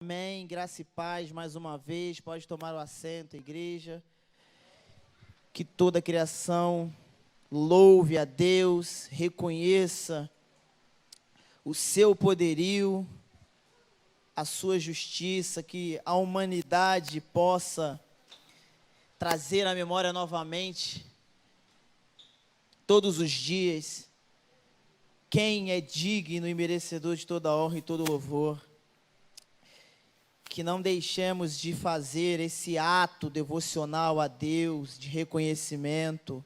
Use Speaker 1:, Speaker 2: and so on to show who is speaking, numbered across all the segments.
Speaker 1: Amém, graça e paz mais uma vez, pode tomar o assento, igreja. Que toda a criação louve a Deus, reconheça o seu poderio, a sua justiça, que a humanidade possa trazer à memória novamente, todos os dias, quem é digno e merecedor de toda a honra e todo louvor. Que não deixemos de fazer esse ato devocional a Deus, de reconhecimento,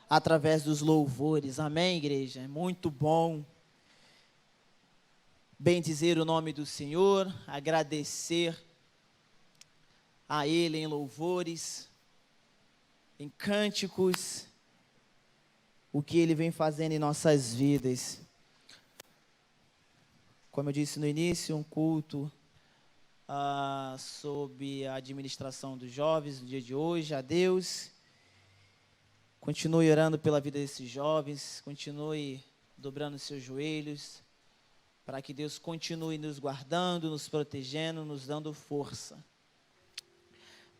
Speaker 1: através dos louvores. Amém, igreja? É muito bom bendizer o nome do Senhor, agradecer a Ele em louvores, em cânticos, o que Ele vem fazendo em nossas vidas. Como eu disse no início, um culto sobre a administração dos jovens no dia de hoje, a Deus. Continue orando pela vida desses jovens, continue dobrando os seus joelhos, para que Deus continue nos guardando, nos protegendo, nos dando força,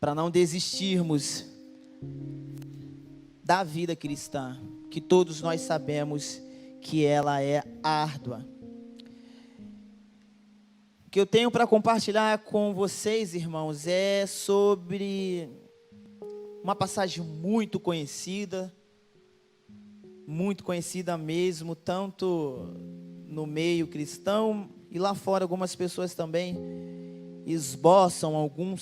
Speaker 1: para não desistirmos da vida cristã, que todos nós sabemos que ela é árdua. O que eu tenho para compartilhar com vocês, irmãos, é sobre uma passagem muito conhecida mesmo, tanto no meio cristão e lá fora algumas pessoas também esboçam algum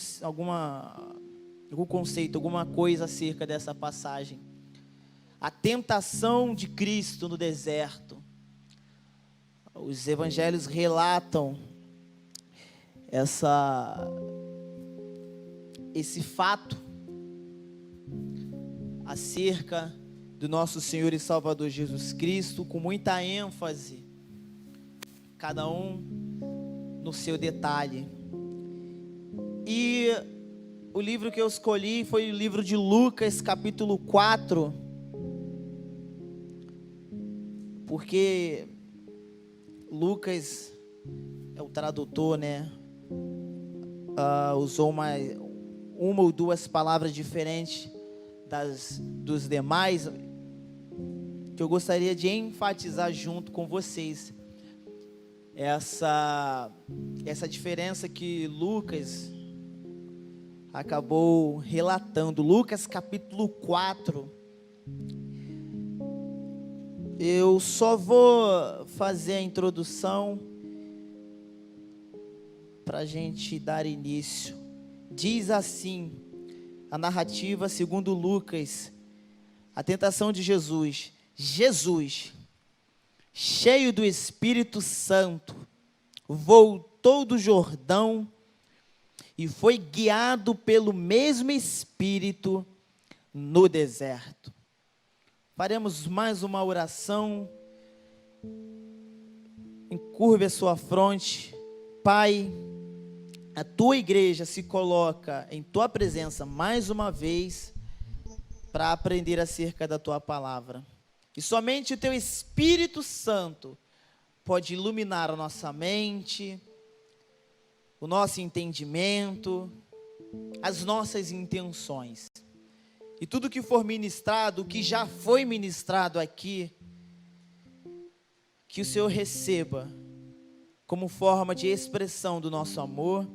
Speaker 1: conceito, alguma coisa acerca dessa passagem. A tentação de Cristo no deserto. Os evangelhos relatam esse fato acerca do nosso Senhor e Salvador Jesus Cristo, com muita ênfase, cada um no seu detalhe. E o livro que eu escolhi foi o livro de Lucas, capítulo 4, porque Lucas é o tradutor, né? Usou uma ou duas palavras diferentes dos demais, que eu gostaria de enfatizar junto com vocês, essa diferença que Lucas acabou relatando. Lucas capítulo 4, eu só vou fazer a introdução para a gente dar início. Diz assim a narrativa segundo Lucas, a tentação de Jesus. Jesus, cheio do Espírito Santo, voltou do Jordão e foi guiado pelo mesmo Espírito no deserto. Faremos mais uma oração. Encurve a sua fronte. Pai, a tua igreja se coloca em tua presença mais uma vez para aprender acerca da tua palavra. E somente o teu Espírito Santo pode iluminar a nossa mente, o nosso entendimento, as nossas intenções. E tudo que for ministrado, o que já foi ministrado aqui, que o Senhor receba como forma de expressão do nosso amor,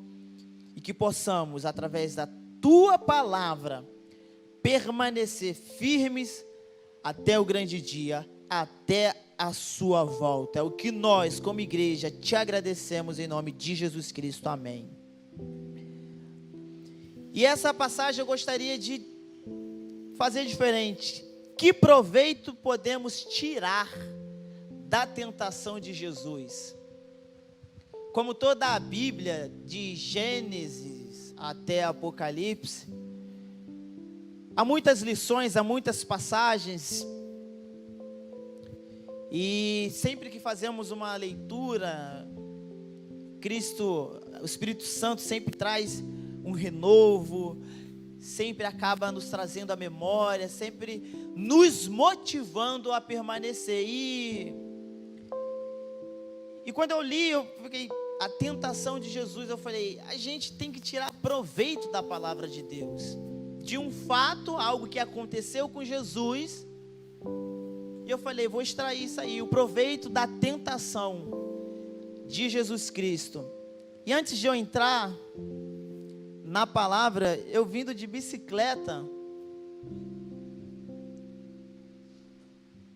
Speaker 1: e que possamos, através da tua palavra, permanecer firmes até o grande dia, até a sua volta. É o que nós, como igreja, te agradecemos em nome de Jesus Cristo. Amém. E essa passagem eu gostaria de fazer diferente. Que proveito podemos tirar da tentação de Jesus? Como toda a Bíblia, de Gênesis até Apocalipse, há muitas lições, há muitas passagens, e sempre que fazemos uma leitura, o Espírito Santo sempre traz um renovo, sempre acaba nos trazendo a memória, sempre nos motivando a permanecer. E E quando eu li, eu fiquei, a tentação de Jesus, eu falei, a gente tem que tirar proveito da palavra de Deus. De um fato, algo que aconteceu com Jesus. E eu falei, vou extrair isso aí, o proveito da tentação de Jesus Cristo. E antes de eu entrar na palavra, eu vindo de bicicleta,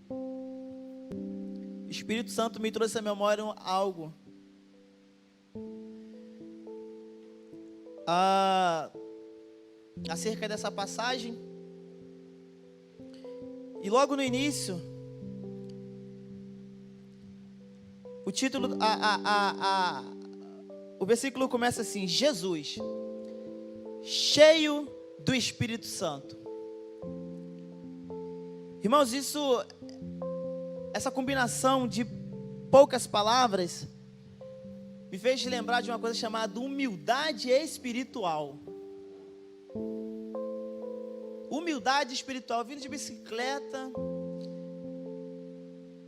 Speaker 1: o Espírito Santo me trouxe à memória algo. Acerca dessa passagem. E logo no início, o título, o versículo começa assim: Jesus, cheio do Espírito Santo. Irmãos, essa combinação de poucas palavras me fez lembrar de uma coisa chamada humildade espiritual. Humildade espiritual, vindo de bicicleta.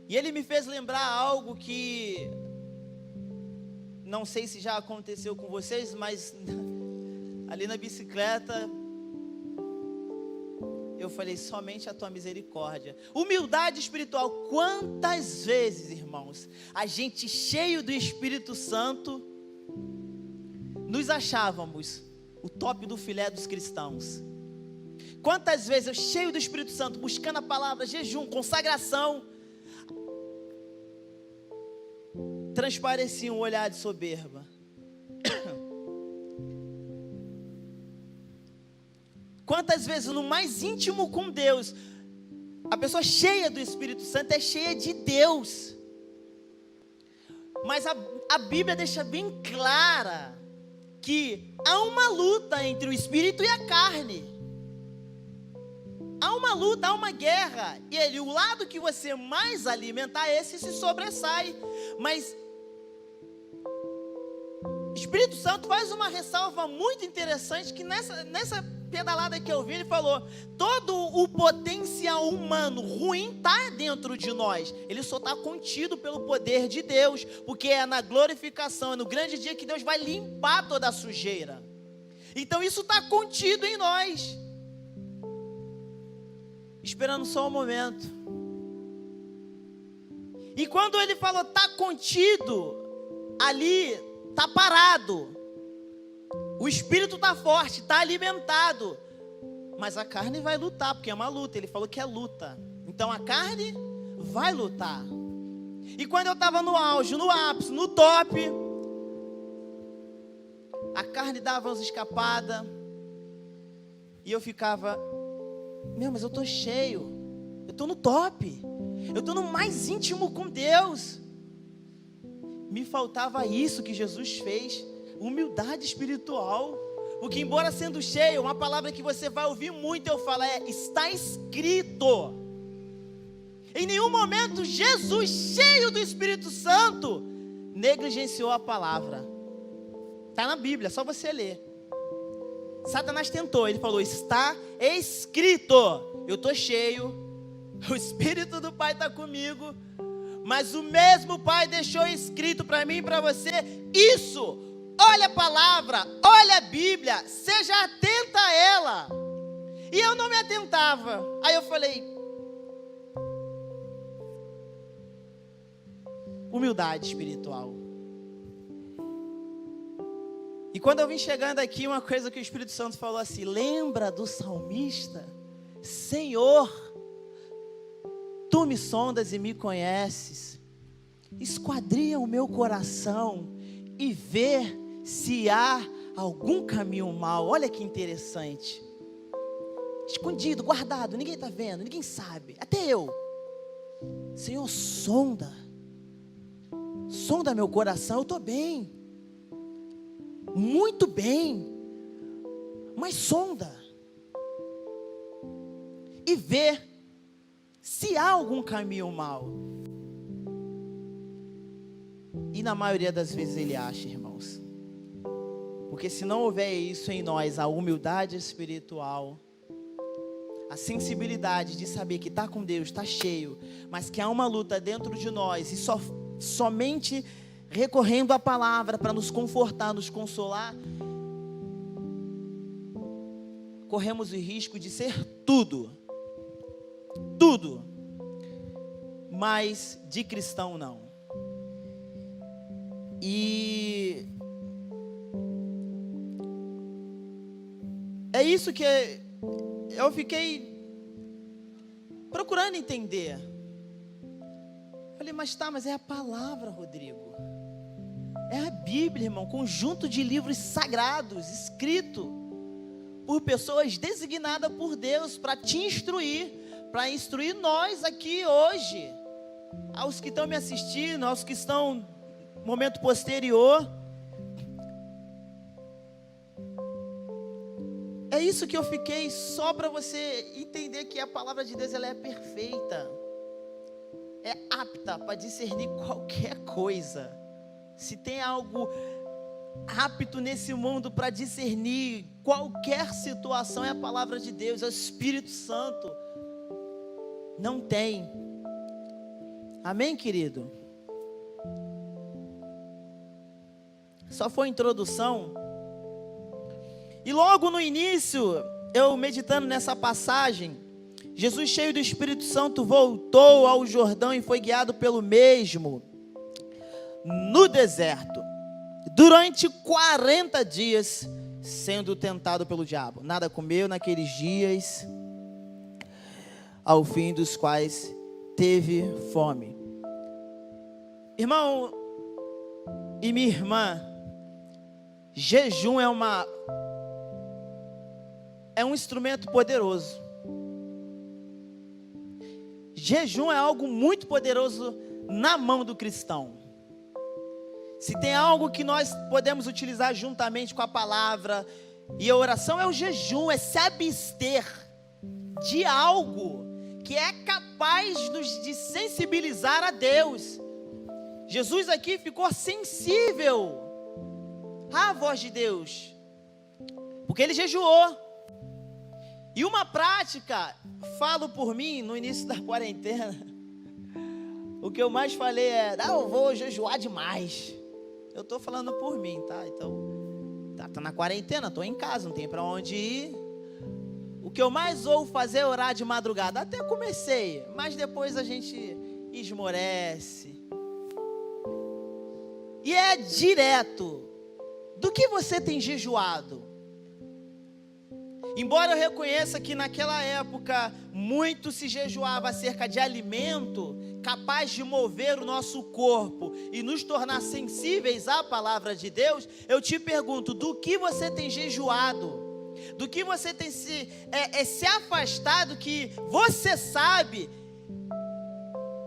Speaker 1: E ele me fez lembrar algo que não sei se já aconteceu com vocês, mas ali na bicicleta eu falei, somente a tua misericórdia. Humildade espiritual. Quantas vezes, irmãos, a gente cheio do Espírito Santo, nos achávamos o top do filé dos cristãos. Quantas vezes eu cheio do Espírito Santo, buscando a palavra, jejum, consagração, transparecia um olhar de soberba. Quantas vezes no mais íntimo com Deus, a pessoa cheia do Espírito Santo é cheia de Deus. Mas a Bíblia deixa bem clara que há uma luta entre o Espírito e a carne. Há uma luta, há uma guerra. E o lado que você mais alimentar, esse se sobressai. Mas o Espírito Santo faz uma ressalva muito interessante, que nessa pedalada que eu vi, ele falou, todo o potencial humano ruim está dentro de nós, ele só está contido pelo poder de Deus, porque é na glorificação, é no grande dia que Deus vai limpar toda a sujeira. Então isso está contido em nós, esperando só um momento. E quando ele falou está contido, ali está parado. O espírito está forte, está alimentado, mas a carne vai lutar, porque é uma luta. Ele falou que é luta, então a carne vai lutar. E quando eu estava no auge, no ápice, no top, a carne dava umas escapadas, e eu ficava, mas eu estou cheio, eu estou no top, eu estou no mais íntimo com Deus. Me faltava isso que Jesus fez, humildade espiritual. Porque embora sendo cheio, uma palavra que você vai ouvir muito eu falar está escrito. Em nenhum momento Jesus, cheio do Espírito Santo, negligenciou a palavra. Está na Bíblia, é só você ler. Satanás tentou, ele falou, está escrito. Eu estou cheio, o Espírito do Pai está comigo, mas o mesmo Pai deixou escrito para mim e para você isso. Olha a palavra, olha a Bíblia, seja atenta a ela. E eu não me atentava. Aí eu falei, humildade espiritual. E quando eu vim chegando aqui, uma coisa que o Espírito Santo falou assim, lembra do salmista? Senhor, tu me sondas e me conheces, esquadria o meu coração e vê se há algum caminho mau. Olha que interessante. Escondido, guardado, ninguém está vendo, ninguém sabe, até eu. Senhor, sonda meu coração, eu estou bem, muito bem, mas sonda e vê se há algum caminho mau. E na maioria das vezes ele acha, irmãos. Porque se não houver isso em nós, a humildade espiritual, a sensibilidade de saber que está com Deus, está cheio, mas que há uma luta dentro de nós, e somente recorrendo à palavra para nos confortar, nos consolar, corremos o risco de ser tudo, mas de cristão não. E é isso que eu fiquei procurando entender. Falei, mas é a palavra, Rodrigo. É a Bíblia, irmão, conjunto de livros sagrados, escrito por pessoas designadas por Deus para te instruir, para instruir nós aqui hoje, aos que estão me assistindo, aos que estão no momento posterior. É isso que eu fiquei, só para você entender que a palavra de Deus ela é perfeita, é apta para discernir qualquer coisa. Se tem algo apto nesse mundo para discernir qualquer situação, é a palavra de Deus, é o Espírito Santo. Não tem. Amém, querido? Só foi introdução. E logo no início, eu meditando nessa passagem, Jesus, cheio do Espírito Santo, voltou ao Jordão e foi guiado pelo mesmo no deserto, durante 40 dias, sendo tentado pelo diabo. Nada comeu naqueles dias, ao fim dos quais teve fome. Irmão e minha irmã, jejum é um instrumento poderoso. Jejum é algo muito poderoso na mão do cristão. Se tem algo que nós podemos utilizar juntamente com a palavra e a oração, é o jejum, é se abster de algo que é capaz de sensibilizar a Deus. Jesus aqui ficou sensível à voz de Deus, porque ele jejuou. E uma prática, falo por mim, no início da quarentena, o que eu mais falei é, eu vou jejuar demais. Eu estou falando por mim, tá? Então, tá na quarentena, estou em casa, não tem para onde ir. O que eu mais ouvo fazer é orar de madrugada. Até comecei, mas depois a gente esmorece. E é direto. Do que você tem jejuado? Embora eu reconheça que naquela época muito se jejuava acerca de alimento capaz de mover o nosso corpo e nos tornar sensíveis à palavra de Deus, eu te pergunto, do que você tem jejuado? Do que você tem se afastado, que você sabe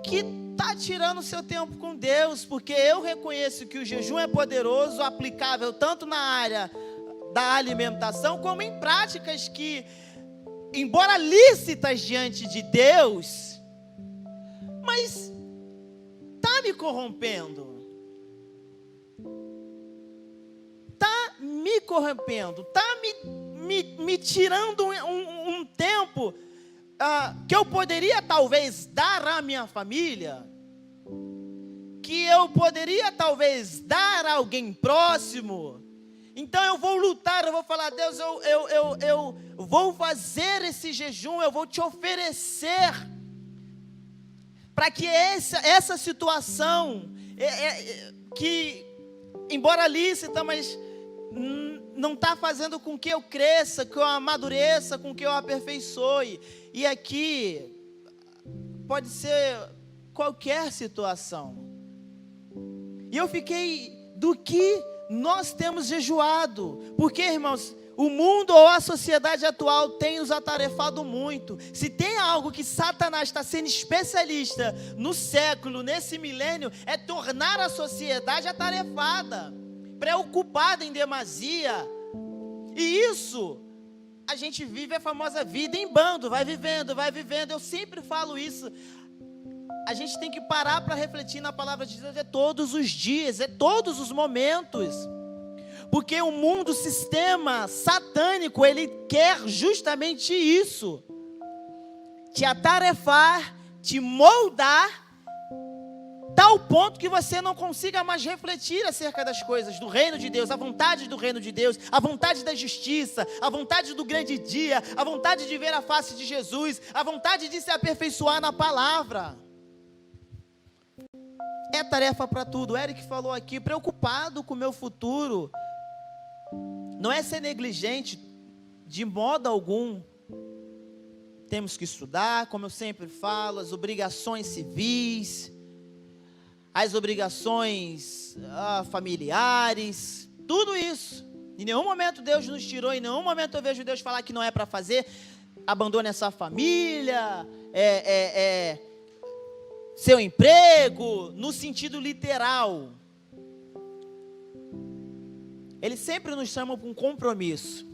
Speaker 1: que está tirando o seu tempo com Deus? Porque eu reconheço que o jejum é poderoso, aplicável tanto na área da alimentação, como em práticas que, embora lícitas diante de Deus, mas está me corrompendo, está me tirando um tempo que eu poderia talvez dar à minha família, que eu poderia talvez dar a alguém próximo. Então eu vou lutar, eu vou falar, Deus, eu vou fazer esse jejum, eu vou te oferecer, para que essa situação, que embora lícita, mas não está fazendo com que eu cresça, que eu amadureça, com que eu aperfeiçoe. E aqui pode ser qualquer situação. E eu fiquei, do que nós temos jejuado? Porque, irmãos, o mundo ou a sociedade atual tem nos atarefado muito. Se tem algo que Satanás está sendo especialista no século, nesse milênio, é tornar a sociedade atarefada, preocupada em demasia. E isso, a gente vive a famosa vida em bando, vai vivendo. Eu sempre falo isso. A gente tem que parar para refletir na palavra de Deus, é todos os dias, é todos os momentos. Porque o mundo, o sistema satânico, ele quer justamente isso. Te atarefar, te moldar tal ponto que você não consiga mais refletir acerca das coisas do reino de Deus, a vontade do reino de Deus, a vontade da justiça, a vontade do grande dia, a vontade de ver a face de Jesus, a vontade de se aperfeiçoar na palavra. É tarefa para tudo. O Eric falou aqui, preocupado com o meu futuro. Não é ser negligente de modo algum. Temos que estudar, como eu sempre falo, as obrigações civis, as obrigações familiares, tudo isso. Em nenhum momento Deus nos tirou, em nenhum momento eu vejo Deus falar que não é para fazer. Abandone essa família, seu emprego, no sentido literal. Ele sempre nos chama para um compromisso.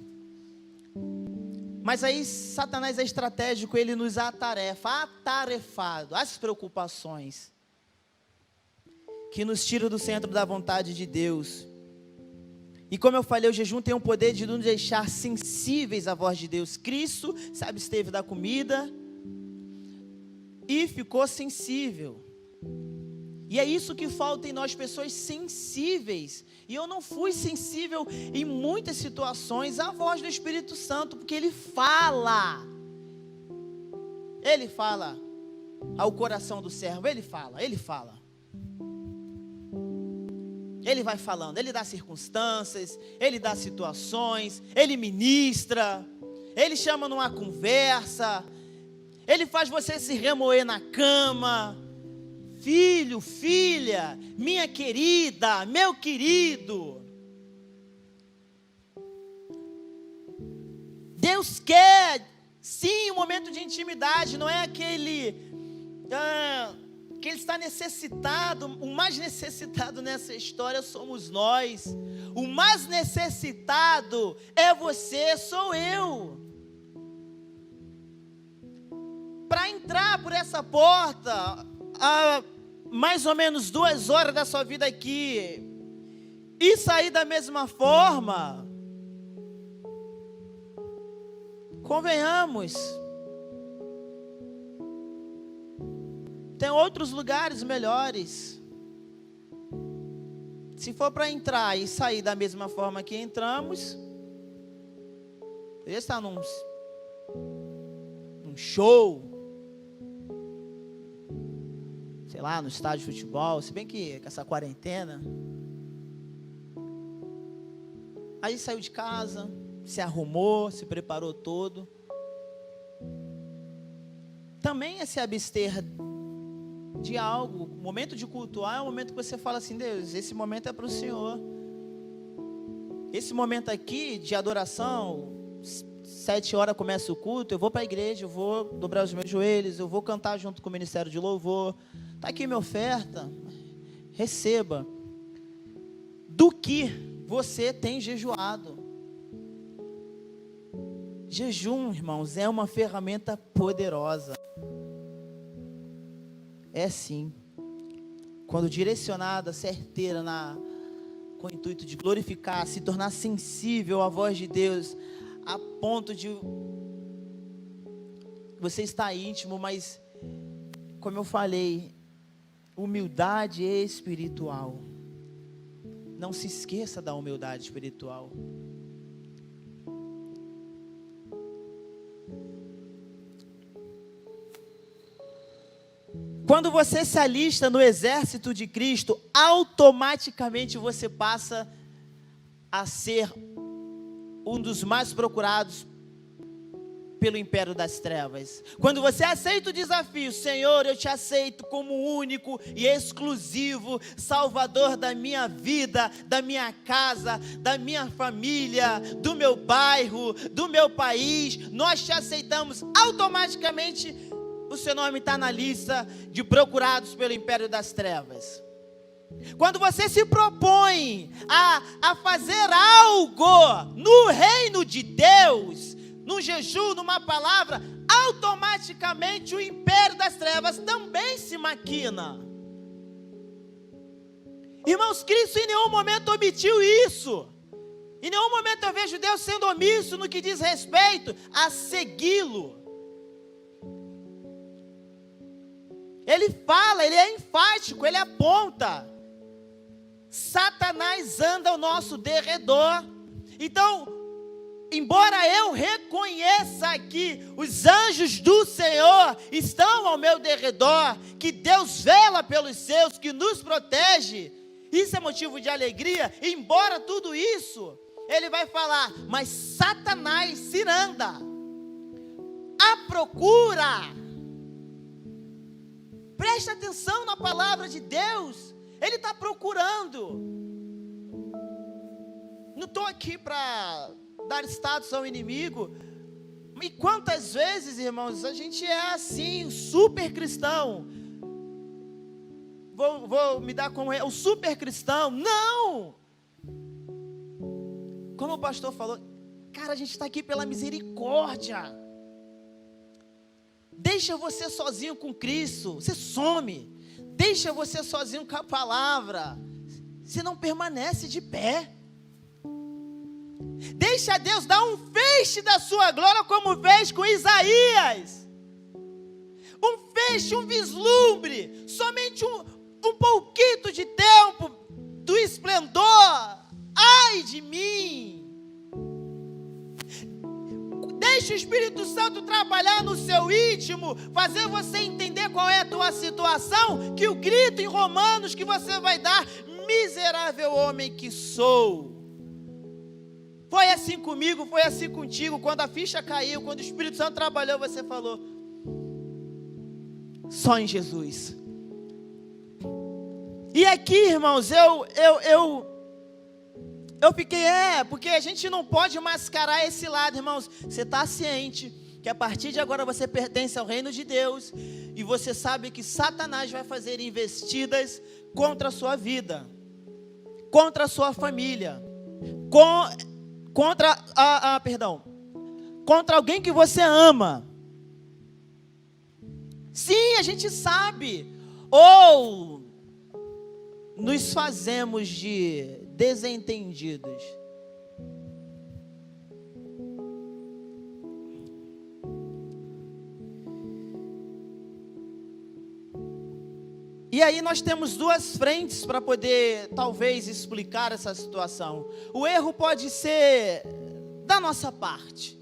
Speaker 1: Mas aí Satanás é estratégico, ele nos atarefado, as preocupações, que nos tira do centro da vontade de Deus. E como eu falei, o jejum tem o poder de nos deixar sensíveis à voz de Deus. Cristo se absteve da comida e ficou sensível. E é isso que falta em nós, pessoas sensíveis. E eu não fui sensível em muitas situações à voz do Espírito Santo, porque Ele fala ao coração do servo, Ele fala. Ele vai falando, Ele dá circunstâncias, Ele dá situações, Ele ministra, Ele chama numa conversa, Ele faz você se remoer na cama. Filho, filha, minha querida, meu querido. Deus quer, sim, um momento de intimidade, não é aquele que Ele está necessitado. O mais necessitado nessa história somos nós. O mais necessitado é você, sou eu. Para entrar por essa porta, há mais ou menos 2 horas da sua vida aqui, e sair da mesma forma, convenhamos, tem outros lugares melhores. Se for para entrar e sair da mesma forma que entramos, poderia estar num show, sei lá, no estádio de futebol, se bem que com essa quarentena. Aí saiu de casa, se arrumou, se preparou todo. Também é se abster de algo. O momento de cultuar é o momento que você fala assim: Deus, esse momento é para o Senhor. Esse momento aqui de adoração, 7 horas começa o culto, eu vou para a igreja, eu vou dobrar os meus joelhos, eu vou cantar junto com o ministério de louvor. Está aqui minha oferta, receba. Do que você tem jejuado? Jejum, irmãos, é uma ferramenta poderosa. É sim. Quando direcionada, certeira, com o intuito de glorificar, se tornar sensível à voz de Deus, a ponto de você estar íntimo, mas, como eu falei, humildade espiritual. Não se esqueça da humildade espiritual. Quando você se alista no exército de Cristo, automaticamente você passa a ser um dos mais procurados pelo império das trevas. Quando você aceita o desafio: Senhor, eu te aceito como único e exclusivo Salvador da minha vida, da minha casa, da minha família, do meu bairro, do meu país, nós te aceitamos, automaticamente o seu nome está na lista de procurados pelo império das trevas. Quando você se propõe a fazer algo no reino de Deus, num jejum, numa palavra, automaticamente o império das trevas também se maquina. Irmãos, Cristo em nenhum momento omitiu isso. Em nenhum momento eu vejo Deus sendo omisso no que diz respeito a segui-lo. ele fala, ele é enfático, ele aponta. Satanás anda ao nosso derredor. Então, embora eu reconheça que os anjos do Senhor estão ao meu derredor, que Deus vela pelos seus, que nos protege, isso é motivo de alegria. Embora tudo isso, ele vai falar, mas Satanás ciranda, à procura. Preste atenção na palavra de Deus. Ele está procurando. Não estou aqui para dar status ao inimigo. E quantas vezes, irmãos, a gente é assim, super cristão. Vou me dar como o super cristão. Não! Como o pastor falou, cara, a gente está aqui pela misericórdia. Deixa você sozinho com Cristo, você some. Deixa você sozinho com a palavra, você não permanece de pé. Deixa Deus dar um feixe da sua glória, como fez com Isaías. Um feixe, um vislumbre, somente um pouquinho de tempo do esplendor. Ai de mim! Deixa o Espírito Santo trabalhar no seu íntimo, fazer você entender qual é a tua situação, que o grito em Romanos que você vai dar, miserável homem que sou. Foi assim comigo, foi assim contigo, quando a ficha caiu, quando o Espírito Santo trabalhou, você falou, só em Jesus. E aqui, irmãos, eu fiquei, porque a gente não pode mascarar esse lado, irmãos. Você está ciente que a partir de agora você pertence ao reino de Deus, e você sabe que Satanás vai fazer investidas contra a sua vida, contra a sua família, contra alguém que você ama. Sim, a gente sabe. Ou nos fazemos de desentendidos. E aí nós temos duas frentes para poder, talvez, explicar essa situação. O erro pode ser da nossa parte.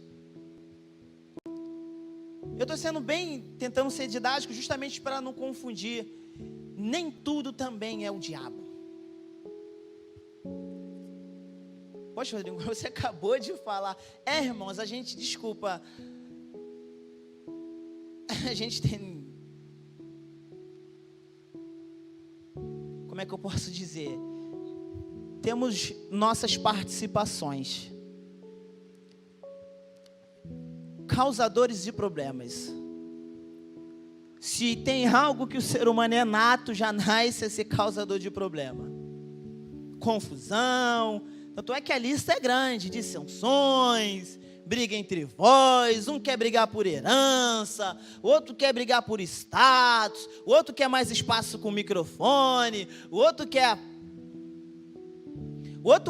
Speaker 1: Eu estou sendo tentando ser didático, justamente para não confundir. Nem tudo também é o diabo. Poxa, Rodrigo, você acabou de falar. Irmãos, a gente, desculpa. A gente tem... Como é que eu posso dizer? Temos nossas participações. Causadores de problemas. Se tem algo que o ser humano é nato, já nasce a ser causador de problema. Confusão. Tanto é que a lista é grande, dissensões, briga entre vós, um quer brigar por herança, o outro quer brigar por status, o outro quer mais espaço com o microfone, o outro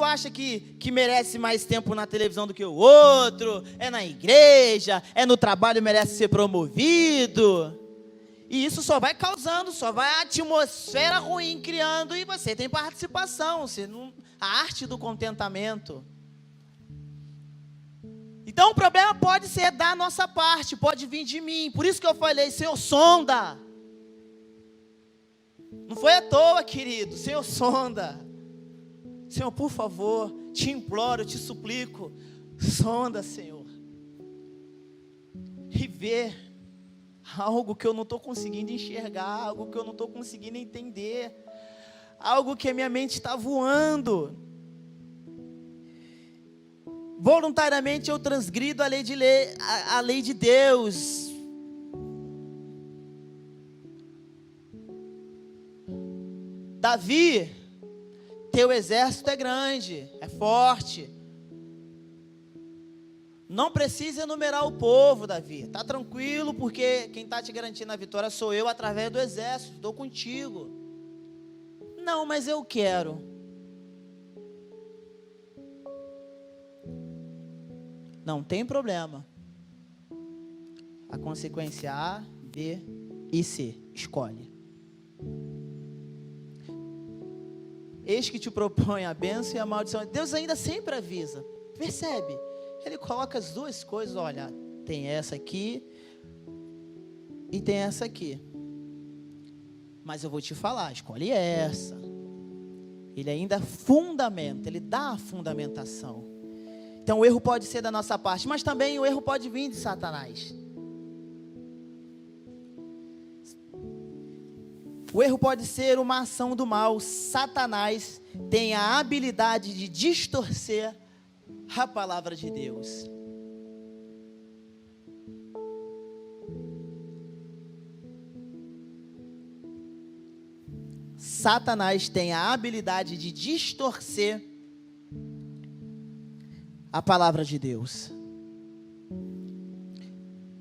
Speaker 1: acha que merece mais tempo na televisão do que o outro, é na igreja, é no trabalho, merece ser promovido. E isso só vai causando, só vai a atmosfera ruim criando, e você tem participação, a arte do contentamento. Então o problema pode ser da nossa parte, pode vir de mim. Por isso que eu falei, Senhor, sonda. Não foi à toa, querido, Senhor, sonda. Senhor, por favor, te imploro, te suplico, sonda, Senhor. E vê algo que eu não estou conseguindo enxergar, algo que eu não estou conseguindo entender, algo que a minha mente está voando. Voluntariamente eu transgrido a lei de Deus. Davi, teu exército é grande, é forte. Não precisa enumerar o povo, Davi. Está tranquilo, porque quem está te garantindo a vitória sou eu através do exército. Estou contigo. Não, mas eu quero. Não tem problema. A consequência A, B e C. Escolhe. Eis que te propõe a bênção e a maldição. Deus ainda sempre avisa. Percebe? Ele coloca as duas coisas. Olha, tem essa aqui e tem essa aqui. Mas eu vou te falar, escolhe essa. Ele ainda fundamenta, ele dá a fundamentação. Então o erro pode ser da nossa parte, mas também o erro pode vir de Satanás. O erro pode ser uma ação do mal. Satanás tem a habilidade de distorcer a palavra de Deus. Satanás tem a habilidade de distorcer a palavra de Deus.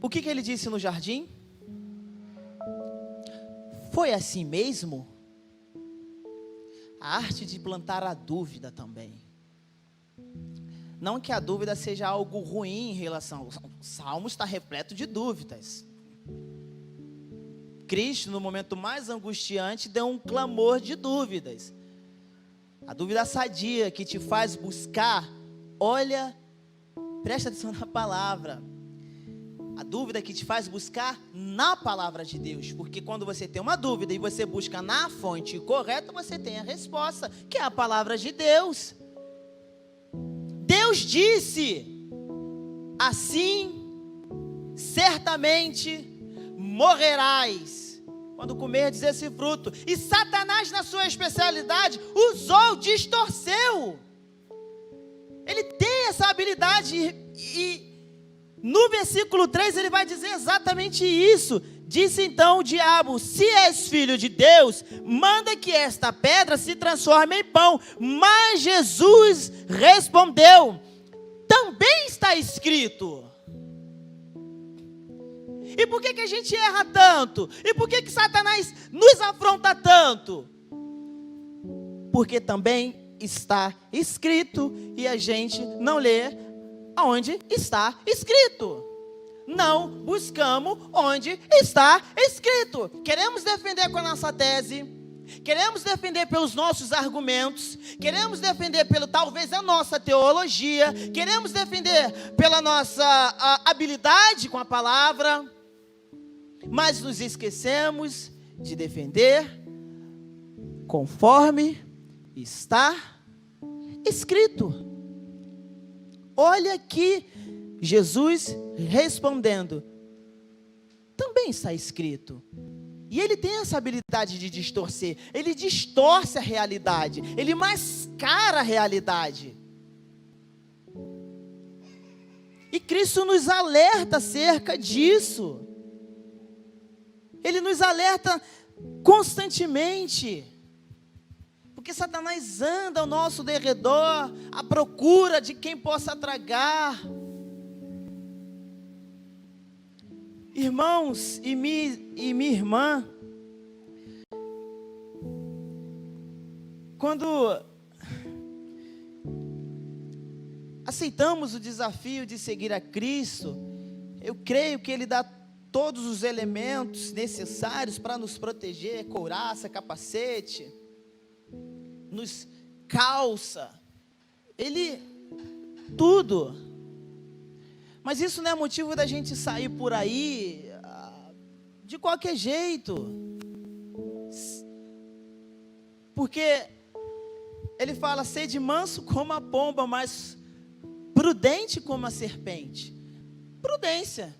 Speaker 1: O que ele disse no jardim? Foi assim mesmo? A arte de plantar a dúvida também. Não que a dúvida seja algo ruim em relação... O Salmo está repleto de dúvidas. Cristo, no momento mais angustiante, deu um clamor de dúvidas. A dúvida sadia que te faz buscar, olha, presta atenção na palavra. A dúvida que te faz buscar na palavra de Deus. Porque quando você tem uma dúvida e você busca na fonte correta, você tem a resposta, que é a palavra de Deus. Deus disse, assim, certamente morrerás quando comerdes esse fruto. E Satanás, na sua especialidade, usou, distorceu. Ele tem essa habilidade e no versículo 3 ele vai dizer exatamente isso. Disse então o diabo: se és filho de Deus, manda que esta pedra se transforme em pão. Mas Jesus respondeu: também está escrito. E por que a gente erra tanto? E por que Satanás nos afronta tanto? Porque também está escrito e a gente não lê onde está escrito. Não buscamos onde está escrito. Queremos defender com a nossa tese, queremos defender pelos nossos argumentos, queremos defender pelo talvez a nossa teologia, queremos defender pela nossa habilidade com a palavra, mas nos esquecemos de defender conforme está escrito. Olha aqui, Jesus respondendo: também está escrito. E ele tem essa habilidade de distorcer. Ele distorce a realidade, ele mascara a realidade. E Cristo nos alerta acerca disso. Ele nos alerta constantemente. Porque Satanás anda ao nosso derredor, à procura de quem possa tragar. Irmãos e minha irmã, quando aceitamos o desafio de seguir a Cristo, eu creio que Ele dá todos os elementos necessários para nos proteger: couraça, capacete, nos calça, Ele, tudo. Mas isso não é motivo da gente sair por aí de qualquer jeito. Porque Ele fala: sede manso como a pomba, mas prudente como a serpente. Prudência.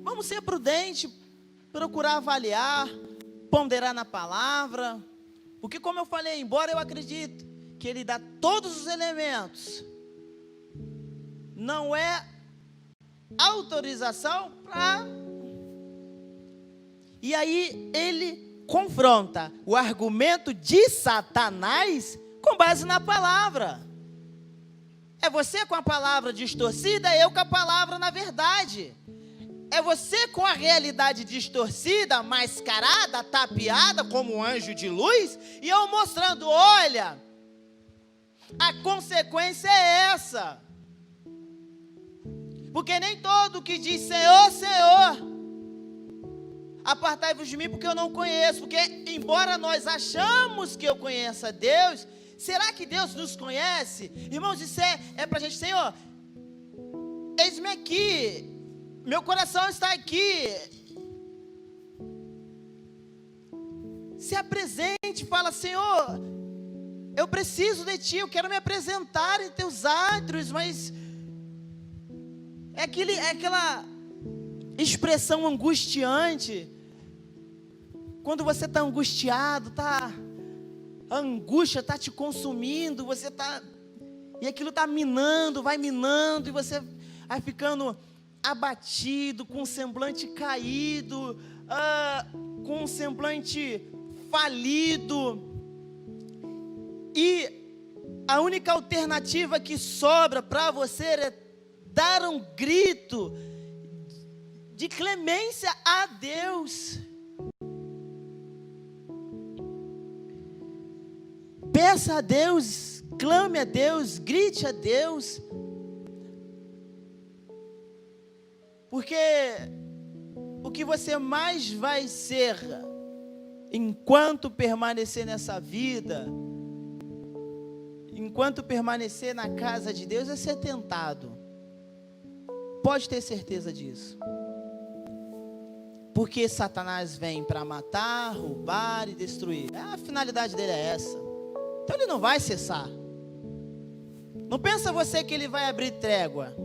Speaker 1: Vamos ser prudentes, procurar avaliar, ponderar na palavra. Porque, como eu falei, embora eu acredite que Ele dá todos os elementos, não é autorização para... E aí ele confronta o argumento de Satanás com base na palavra. É você com a palavra distorcida, eu com a palavra na verdade. É você com a realidade distorcida, mascarada, tapeada como um anjo de luz, e eu mostrando: olha, a consequência é essa. Porque nem todo que diz Senhor, Senhor apartai-vos de mim porque eu não conheço. Porque embora nós achamos que eu conheça Deus, será que Deus nos conhece? Irmãos, isso é para a gente, Senhor, eis-me aqui, meu coração está aqui. Se apresente, fala: Senhor, eu preciso de Ti, eu quero me apresentar em Teus átrios, mas é aquela expressão angustiante, quando você está angustiado, a angústia está te consumindo, e aquilo está minando, e você vai ficando abatido, com o semblante caído, com o semblante falido, e a única alternativa que sobra para você é dar um grito de clemência a Deus. Peça a Deus, clame a Deus, grite a Deus, porque o que você mais vai ser enquanto permanecer nessa vida, enquanto permanecer na casa de Deus, é ser tentado. Pode ter certeza disso. Porque Satanás vem para matar, roubar e destruir. A finalidade dele é essa. Então ele não vai cessar. Não pensa você que ele vai abrir trégua.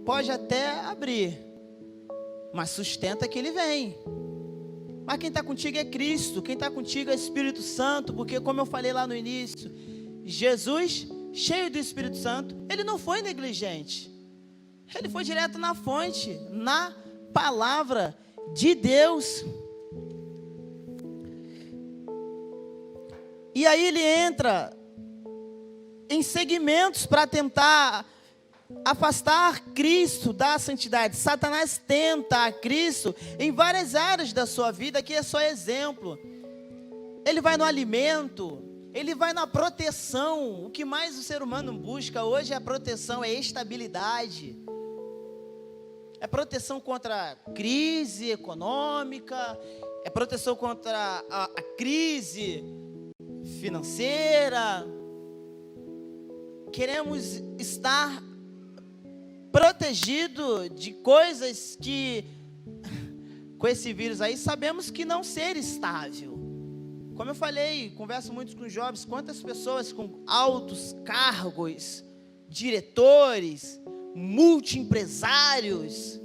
Speaker 1: Pode até abrir, mas sustenta que ele vem. Mas quem está contigo é Cristo, quem está contigo é Espírito Santo, porque como eu falei lá no início, Jesus, cheio do Espírito Santo, ele não foi negligente, ele foi direto na fonte, na palavra de Deus. E aí ele entra em segmentos para tentar afastar Cristo da santidade. Satanás tenta a Cristo em várias áreas da sua vida, aqui é só exemplo. Ele vai no alimento, ele vai na proteção. O que mais o ser humano busca hoje é a proteção, é estabilidade. É proteção contra a crise econômica, é proteção contra a crise financeira. Queremos estar protegido de coisas que, com esse vírus aí, sabemos que não ser estável. Como eu falei, converso muito com jovens, quantas pessoas com altos cargos, diretores, multiempresários,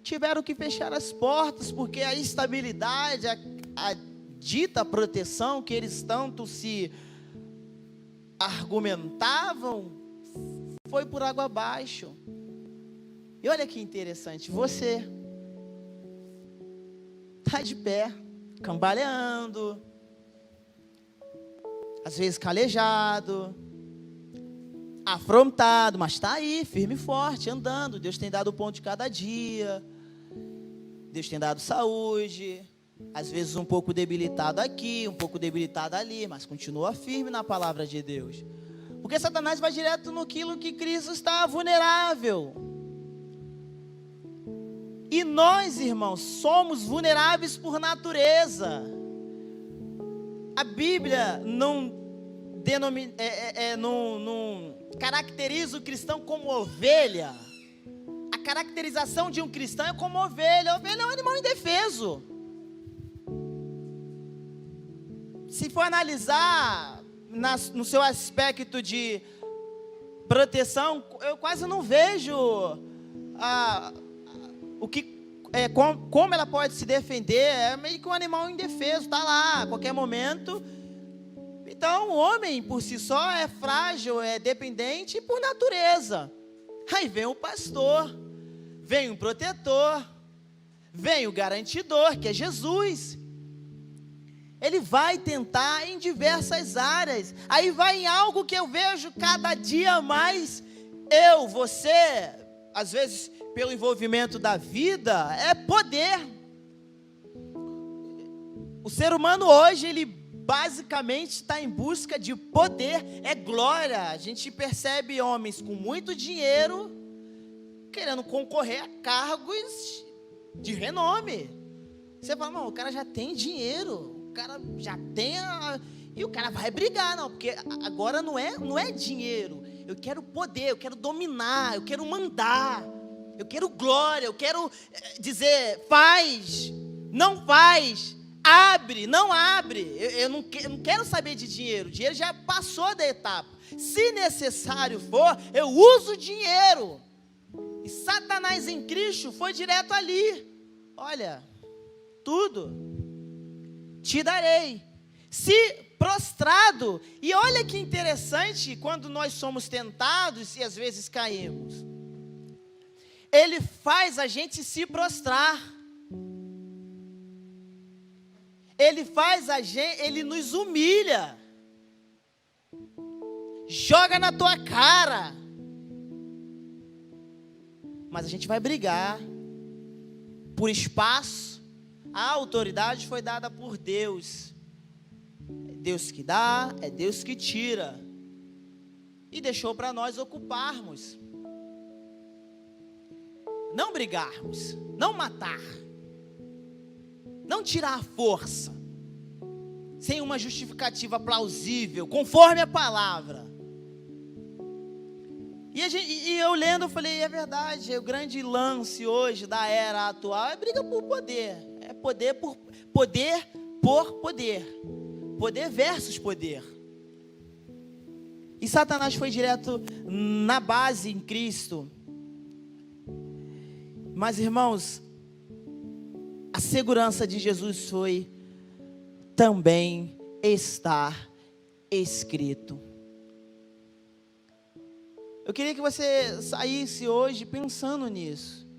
Speaker 1: tiveram que fechar as portas, porque a estabilidade, a dita proteção que eles tanto se argumentavam, foi por água abaixo. E olha que interessante, você está de pé, cambaleando, às vezes calejado, afrontado, mas está aí, firme e forte, andando. Deus tem dado o pão de cada dia, Deus tem dado saúde, às vezes um pouco debilitado aqui, um pouco debilitado ali, mas continua firme na palavra de Deus. Porque Satanás vai direto naquilo que Cristo está vulnerável. E nós, irmãos, somos vulneráveis por natureza. A Bíblia não caracteriza o cristão como ovelha. A caracterização de um cristão é como ovelha. A ovelha é um animal indefeso. Se for analisar no seu aspecto de proteção, eu quase não vejo como ela pode se defender. É meio que um animal indefeso, está lá a qualquer momento. Então o homem por si só é frágil, é dependente por natureza. Aí vem o pastor, vem o protetor, vem o garantidor, que é Jesus. Ele vai tentar em diversas áreas. Aí vai em algo que eu vejo cada dia mais. Você, às vezes pelo envolvimento da vida, é poder. O ser humano hoje, ele basicamente está em busca de poder, é glória. A gente percebe homens com muito dinheiro querendo concorrer a cargos de renome. Você fala, não, o cara já tem dinheiro, o cara já tem e o cara vai brigar, não, porque agora não é dinheiro. Eu quero poder, eu quero dominar, eu quero mandar, eu quero glória, eu quero dizer, faz, não faz, abre, não abre. Eu não quero saber de dinheiro, o dinheiro já passou da etapa. Se necessário for, eu uso dinheiro. E Satanás em Cristo foi direto ali. Olha, tudo te darei. Se prostrado, e olha que interessante, quando nós somos tentados e às vezes caímos, ele faz a gente se prostrar. Ele nos humilha. Joga na tua cara. Mas a gente vai brigar por espaço. A autoridade foi dada por Deus. É Deus que dá, é Deus que tira. E deixou para nós ocuparmos. Não brigarmos, não matar, não tirar a força, sem uma justificativa plausível, conforme a palavra. E eu lendo, eu falei, é verdade, o grande lance hoje da era atual é briga por poder. É poder por poder. Poder versus poder. E Satanás foi direto na base em Cristo. Mas, irmãos, a segurança de Jesus foi também estar escrito. Eu queria que você saísse hoje pensando nisso.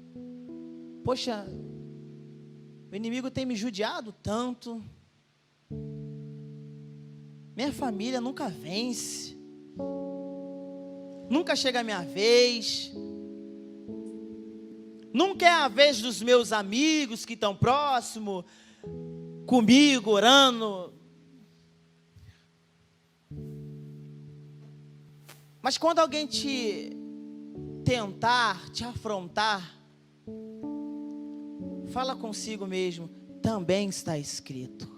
Speaker 1: Poxa, o inimigo tem me judiado tanto. Minha família nunca vence. Nunca chega a minha vez. Nunca é a vez dos meus amigos que estão próximos comigo, orando. Mas quando alguém te tentar, te afrontar, fala consigo mesmo, também está escrito.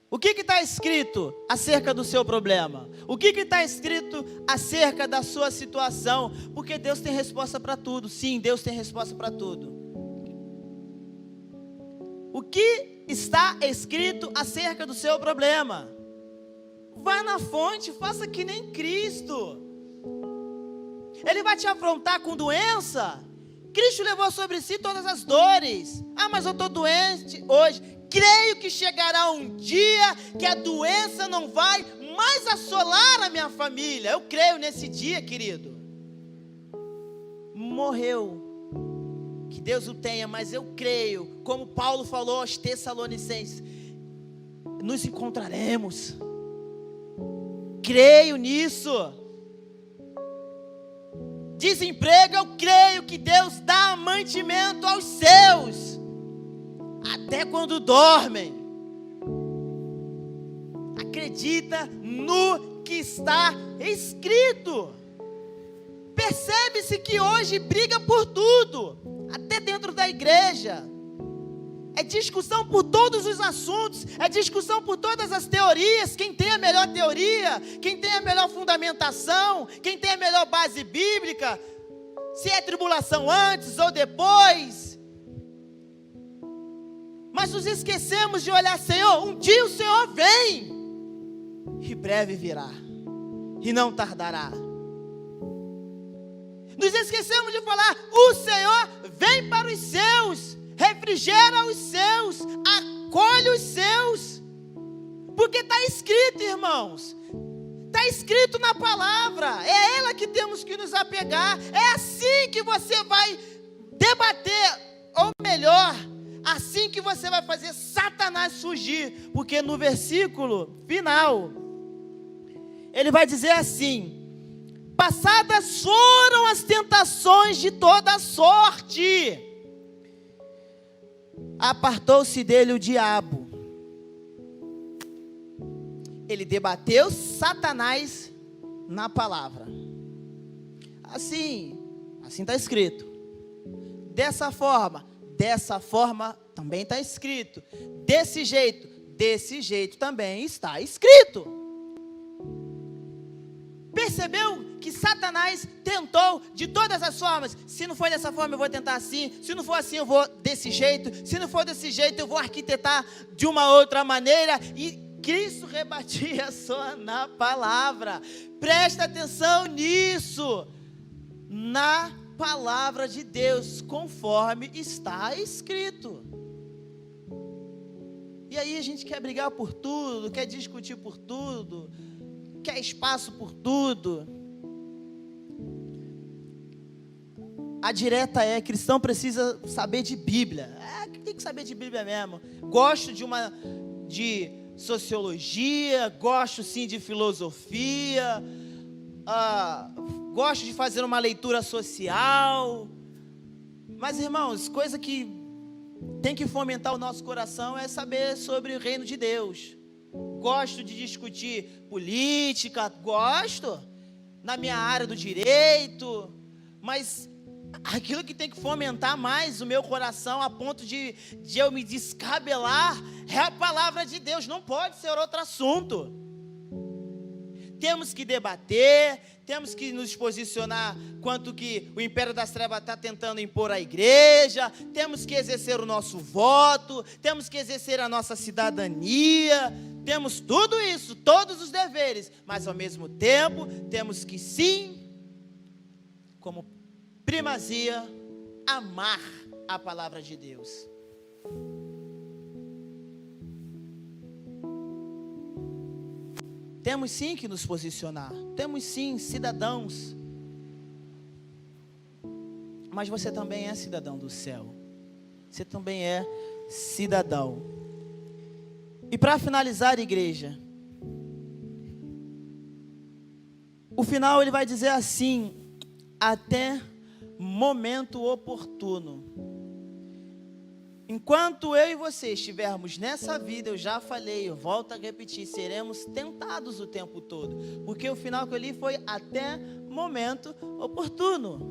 Speaker 1: O que está escrito acerca do seu problema? O que está escrito acerca da sua situação? Porque Deus tem resposta para tudo. Sim, Deus tem resposta para tudo. O que está escrito acerca do seu problema? Vá na fonte, faça que nem Cristo. Ele vai te afrontar com doença? Cristo levou sobre si todas as dores. Ah, mas eu estou doente hoje. Creio que chegará um dia que a doença não vai mais assolar a minha família. Eu creio nesse dia, querido. Morreu. Que Deus o tenha, mas eu creio, como Paulo falou aos Tessalonicenses, nos encontraremos. Creio nisso. Desemprego, eu creio que Deus dá mantimento aos seus, até quando dormem. Acredita no que está escrito. Percebe-se que hoje briga por tudo, até dentro da igreja. É discussão por todos os assuntos, é discussão por todas as teorias. Quem tem a melhor teoria, quem tem a melhor fundamentação, quem tem a melhor base bíblica, se é tribulação antes ou depois. Mas nos esquecemos de olhar, Senhor, um dia o Senhor vem, e breve virá, e não tardará. Nos esquecemos de falar, o Senhor vem para os seus, refrigera os seus, acolhe os seus, porque está escrito, irmãos, está escrito na palavra, é ela que temos que nos apegar. É assim que você vai debater, ou melhor, assim que você vai fazer Satanás surgir, porque no versículo final, ele vai dizer assim: passadas foram as tentações de toda sorte, apartou-se dele o diabo. Ele debateu Satanás na palavra. assim está escrito. Dessa forma também está escrito. Desse jeito também está escrito. Percebeu que Satanás tentou de todas as formas? Se não for dessa forma, eu vou tentar assim. Se não for assim, eu vou desse jeito. Se não for desse jeito, eu vou arquitetar de uma outra maneira. E Cristo rebatia só na palavra. Presta atenção nisso. Na palavra de Deus, conforme está escrito. E aí a gente quer brigar por tudo, quer discutir por tudo, quer espaço por tudo. A direta é: cristão precisa saber de Bíblia. Tem que saber de Bíblia mesmo. Gosto de sociologia, gosto sim de filosofia, gosto de fazer uma leitura social. Mas, irmãos, coisa que tem que fomentar o nosso coração é saber sobre o reino de Deus. Gosto de discutir política, gosto, na minha área do direito, mas aquilo que tem que fomentar mais o meu coração a ponto de eu me descabelar é a palavra de Deus, não pode ser outro assunto. Temos que debater, temos que nos posicionar quanto que o império das trevas está tentando impor à igreja, temos que exercer o nosso voto, temos que exercer a nossa cidadania, temos tudo isso, todos os deveres, mas ao mesmo tempo temos que sim, como primazia, amar a palavra de Deus. Temos sim que nos posicionar, temos sim cidadãos, mas você também é cidadão do céu, você também é cidadão. E para finalizar, igreja, o final ele vai dizer assim: até momento oportuno. Enquanto eu e você estivermos nessa vida, eu já falei, eu volto a repetir, seremos tentados o tempo todo, porque o final que eu li foi até momento oportuno.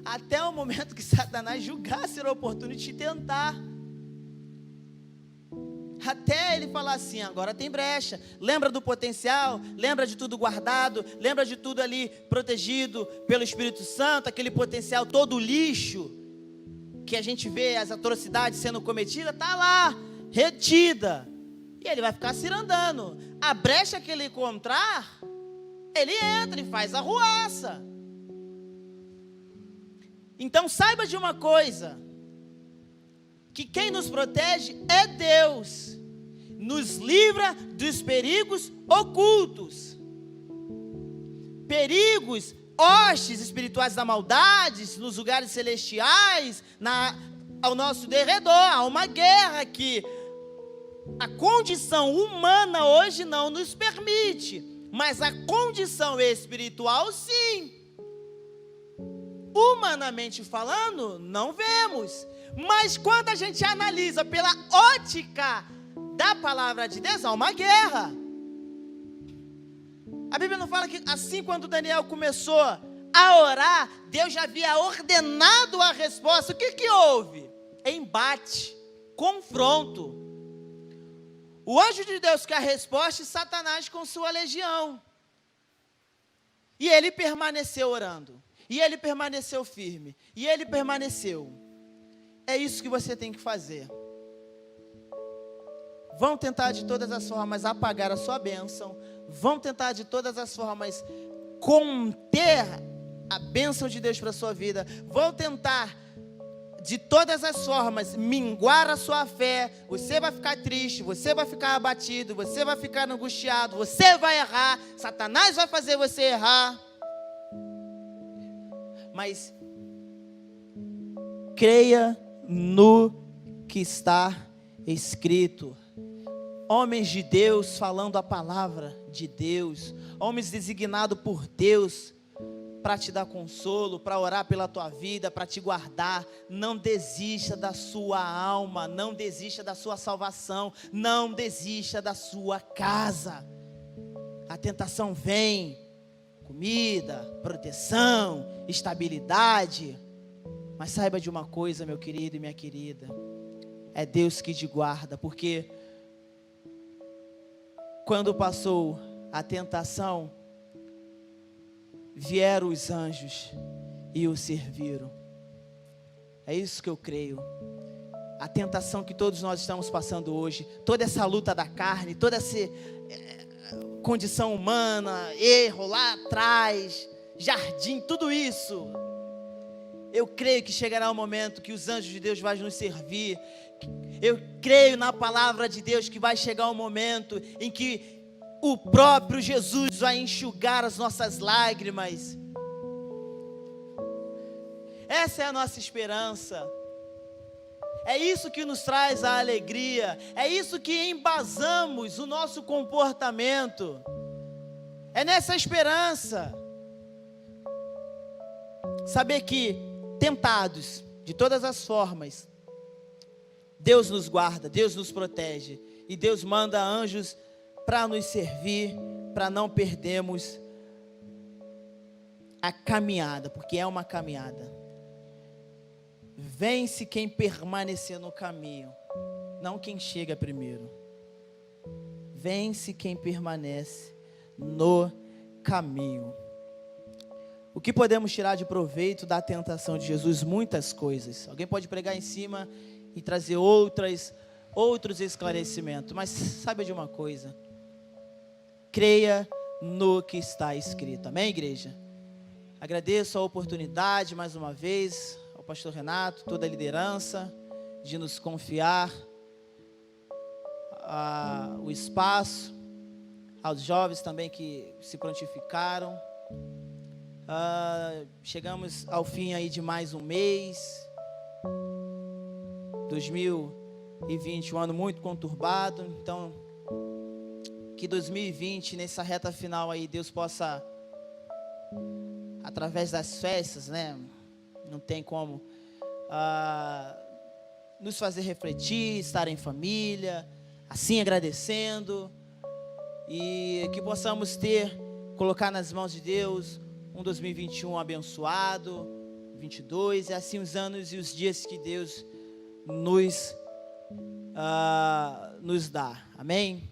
Speaker 1: Até o momento que Satanás julgar ser oportuno de te tentar. Até ele falar assim: agora tem brecha. Lembra do potencial? Lembra de tudo guardado? Lembra de tudo ali protegido pelo Espírito Santo? Aquele potencial todo lixo que a gente vê as atrocidades sendo cometidas, está lá, retida. E ele vai ficar cirandando. A brecha que ele encontrar, ele entra e faz arruaça. Então saiba de uma coisa, que quem nos protege é Deus, nos livra dos perigos ocultos, perigos, hostes espirituais da maldade, nos lugares celestiais, ao nosso derredor. Há uma guerra que a condição humana hoje não nos permite, mas a condição espiritual sim. Humanamente falando, não vemos, mas quando a gente analisa pela ótica da palavra de Deus, há uma guerra. A Bíblia não fala que assim quando Daniel começou a orar, Deus já havia ordenado a resposta. O que houve? Embate, confronto. O anjo de Deus quer a resposta e Satanás com sua legião. E ele permaneceu orando. E ele permaneceu firme. E ele permaneceu. É isso que você tem que fazer. Vão tentar de todas as formas apagar a sua bênção. Vão tentar de todas as formas conter a bênção de Deus para a sua vida. Vão tentar de todas as formas minguar a sua fé. Você vai ficar triste, você vai ficar abatido, você vai ficar angustiado, você vai errar, Satanás vai fazer você errar. Mas creia no que está escrito. Homens de Deus falando a palavra de Deus, homens designados por Deus para te dar consolo, para orar pela tua vida, para te guardar. Não desista da sua alma, não desista da sua salvação, não desista da sua casa. A tentação vem, comida, proteção, estabilidade. Mas saiba de uma coisa, meu querido e minha querida, é Deus que te guarda, porque quando passou a tentação, vieram os anjos e o serviram. É isso que eu creio. A tentação que todos nós estamos passando hoje, toda essa luta da carne, toda essa condição humana, erro lá atrás, jardim, tudo isso, eu creio que chegará um momento que os anjos de Deus vão nos servir. Eu creio na palavra de Deus que vai chegar um momento em que o próprio Jesus vai enxugar as nossas lágrimas. Essa é a nossa esperança. É isso que nos traz a alegria. É isso que embasamos o nosso comportamento. É nessa esperança. Saber que, tentados de todas as formas, Deus nos guarda, Deus nos protege. E Deus manda anjos para nos servir, para não perdermos a caminhada, porque é uma caminhada. Vence quem permanecer no caminho, não quem chega primeiro. Vence quem permanece no caminho. O que podemos tirar de proveito da tentação de Jesus? Muitas coisas. Alguém pode pregar em cima e trazer outros esclarecimentos. Mas saiba de uma coisa. Creia no que está escrito. Amém, igreja? Agradeço a oportunidade mais uma vez ao pastor Renato, toda a liderança, de nos confiar o espaço, aos jovens também que se prontificaram. Chegamos ao fim aí de mais um mês. 2020, um ano muito conturbado. Então, que 2020, nessa reta final aí, Deus possa, através das festas, né? Não tem como nos fazer refletir, estar em família, assim agradecendo. E que possamos colocar nas mãos de Deus um 2021 abençoado, 22, e assim os anos e os dias que Deus nos dá. Amém?